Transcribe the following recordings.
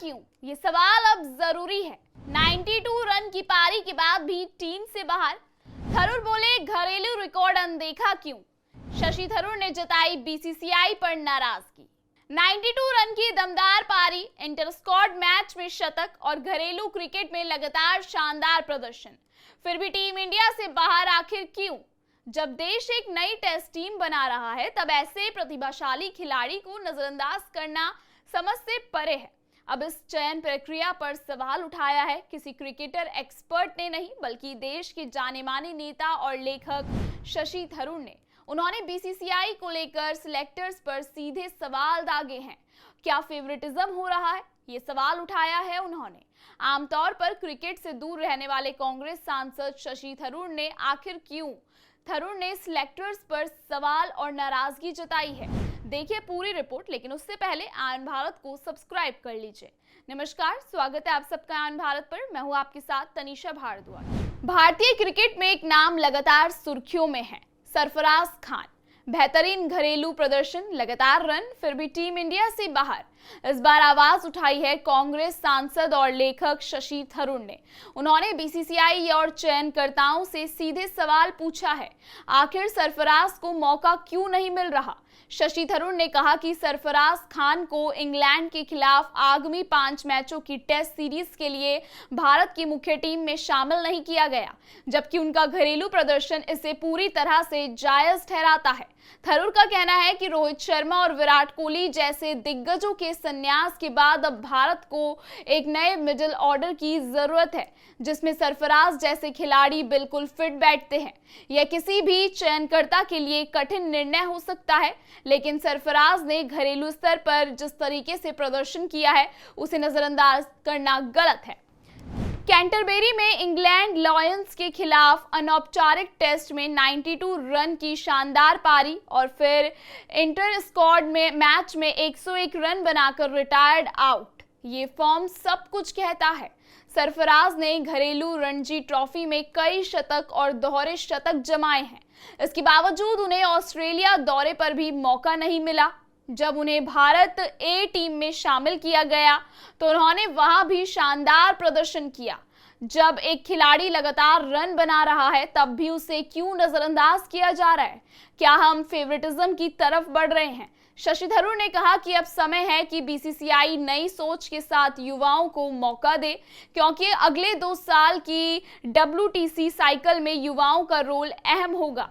क्यों? ये सवाल अब जरूरी है। 92 रन की पारी के बाद भी टीम से बाहर। थरूर बोले घरेलू रिकॉर्ड अनदेखा क्यों? शशि थरूर ने जताई बीसीसीआई पर नाराजगी। 92 रन की दमदार पारी, इंटर स्क्वाड मैच में शतक और घरेलू क्रिकेट में लगातार शानदार प्रदर्शन। फिर भी टीम इंडिया से बाहर आखिर क्यों? जब देश एक नई टेस्ट टीम बना रहा है तब ऐसे प्रतिभाशाली खिलाड़ी को नजरअंदाज करना समझ से परे है। अब इस चयन प्रक्रिया पर सवाल उठाया है किसी क्रिकेटर एक्सपर्ट ने नहीं, बल्कि देश के जाने माने नेता और लेखक शशि थरूर ने। उन्होंने बीसीसीआई को लेकर सिलेक्टर्स पर सीधे सवाल दागे हैं। क्या फेवरेटिज्म हो रहा है? ये सवाल उठाया है उन्होंने। आमतौर पर क्रिकेट से दूर रहने वाले कांग्रेस सांसद शशि थरूर ने आखिर क्यों? थरूर ने सिलेक्टर्स पर सवाल और नाराजगी जताई है। देखिए पूरी रिपोर्ट, लेकिन उससे पहले आयन भारत को सब्सक्राइब कर लीजिए। नमस्कार, स्वागत है आप सबका आयन भारत पर। मैं हूं आपके साथ तनीषा भारद्वाज। भारतीय क्रिकेट में एक नाम लगातार सुर्खियों में है, सरफराज खान। बेहतरीन घरेलू प्रदर्शन, लगातार रन, फिर भी टीम इंडिया से बाहर। इस बार आवाज उठाई है कांग्रेस सांसद और लेखक शशि थरूर ने। उन्होंने बीसीसीआई और चयनकर्ताओं से सीधे सवाल पूछा है, आखिर सरफराज को मौका क्यों नहीं मिल रहा? शशि थरूर ने कहा कि सरफराज खान को इंग्लैंड के खिलाफ आगामी 5 मैचों की टेस्ट सीरीज के लिए भारत की मुख्य टीम में शामिल नहीं किया गया, जबकि उनका घरेलू प्रदर्शन इसे पूरी तरह से जायज ठहराता है। थरूर का कहना है कि रोहित शर्मा और विराट कोहली जैसे दिग्गजों के संन्यास के बाद अब भारत को एक नए मिडिल ऑर्डर की जरूरत है, जिसमें सरफराज जैसे खिलाड़ी बिल्कुल फिट बैठते हैं। यह किसी भी चयनकर्ता के लिए कठिन निर्णय हो सकता है, लेकिन सरफराज ने घरेलू स्तर पर जिस तरीके से प्रदर्शन किया है उसे नजरअंदाज करना गलत है। कैंटरबरी में इंग्लैंड लायंस के खिलाफ अनौपचारिक टेस्ट में 92 रन की शानदार पारी और फिर इंटर स्क्वाड में मैच में 101 रन बनाकर रिटायर्ड आउट। ये फॉर्म सब कुछ कहता है। सरफराज ने घरेलू रणजी ट्रॉफी में कई शतक और दोहरे शतक जमाए हैं। इसके बावजूद उन्हें ऑस्ट्रेलिया दौरे पर भी मौका नहीं मिला। जब उन्हें भारत ए टीम में शामिल किया गया तो उन्होंने वहां भी शानदार प्रदर्शन किया। जब एक खिलाड़ी लगातार रन बना रहा है तब भी उसे क्यों नजरअंदाज किया जा रहा है? क्या हम फेवरेटिज्म की तरफ बढ़ रहे हैं? शशि थरूर ने कहा कि अब समय है कि बीसीसीआई नई सोच के साथ युवाओं को मौका दे, क्योंकि अगले 2 साल की WTC साइकिल में युवाओं का रोल अहम होगा।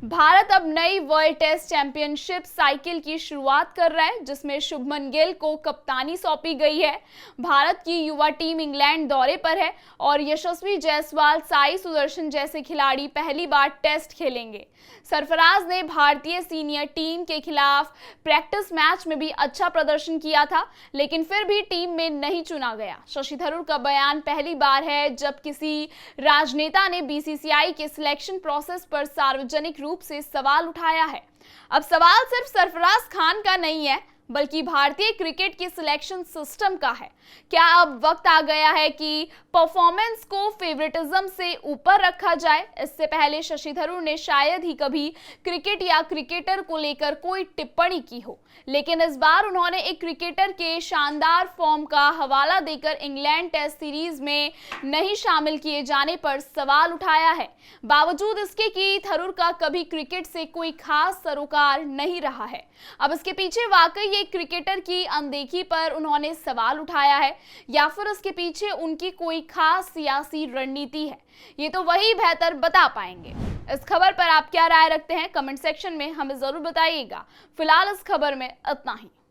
भारत अब नई वर्ल्ड टेस्ट चैंपियनशिप साइकिल की शुरुआत कर रहा है, जिसमें शुभमन गिल को कप्तानी सौंपी गई है। भारत की युवा टीम इंग्लैंड दौरे पर है और यशस्वी जायसवाल, साई सुदर्शन जैसे खिलाड़ी पहली बार टेस्ट खेलेंगे। सरफराज ने भारतीय सीनियर टीम के खिलाफ प्रैक्टिस मैच में भी अच्छा प्रदर्शन किया था, लेकिन फिर भी टीम में नहीं चुना गया। शशि थरूर का बयान पहली बार है जब किसी राजनेता ने बीसीसीआई के सिलेक्शन प्रोसेस पर सार्वजनिक रूप से सवाल उठाया है। अब सवाल सिर्फ सरफराज खान का नहीं है, बल्कि भारतीय क्रिकेट के सिलेक्शन सिस्टम का है। क्या अब वक्त आ गया है कि परफॉर्मेंस को फेवरेटिज्म से ऊपर रखा जाए? इससे पहले शशि थरूर ने शायद ही कभी क्रिकेट या क्रिकेटर को लेकर कोई टिप्पणी की हो, लेकिन इस बार उन्होंने एक क्रिकेटर के शानदार फॉर्म का हवाला देकर इंग्लैंड टेस्ट सीरीज में नहीं शामिल किए जाने पर सवाल उठाया है। बावजूद इसके कि थरूर का कभी क्रिकेट से कोई खास सरोकार नहीं रहा है। अब इसके पीछे वाकई एक क्रिकेटर की अनदेखी पर उन्होंने सवाल उठाया है या फिर इसके पीछे उनकी कोई खास सियासी रणनीति है? ये तो वही बेहतर बता पाएंगे। इस खबर पर आप क्या राय रखते हैं? कमेंट सेक्शन में हमें जरूर बताइएगा। फिलहाल इस खबर में इतना ही।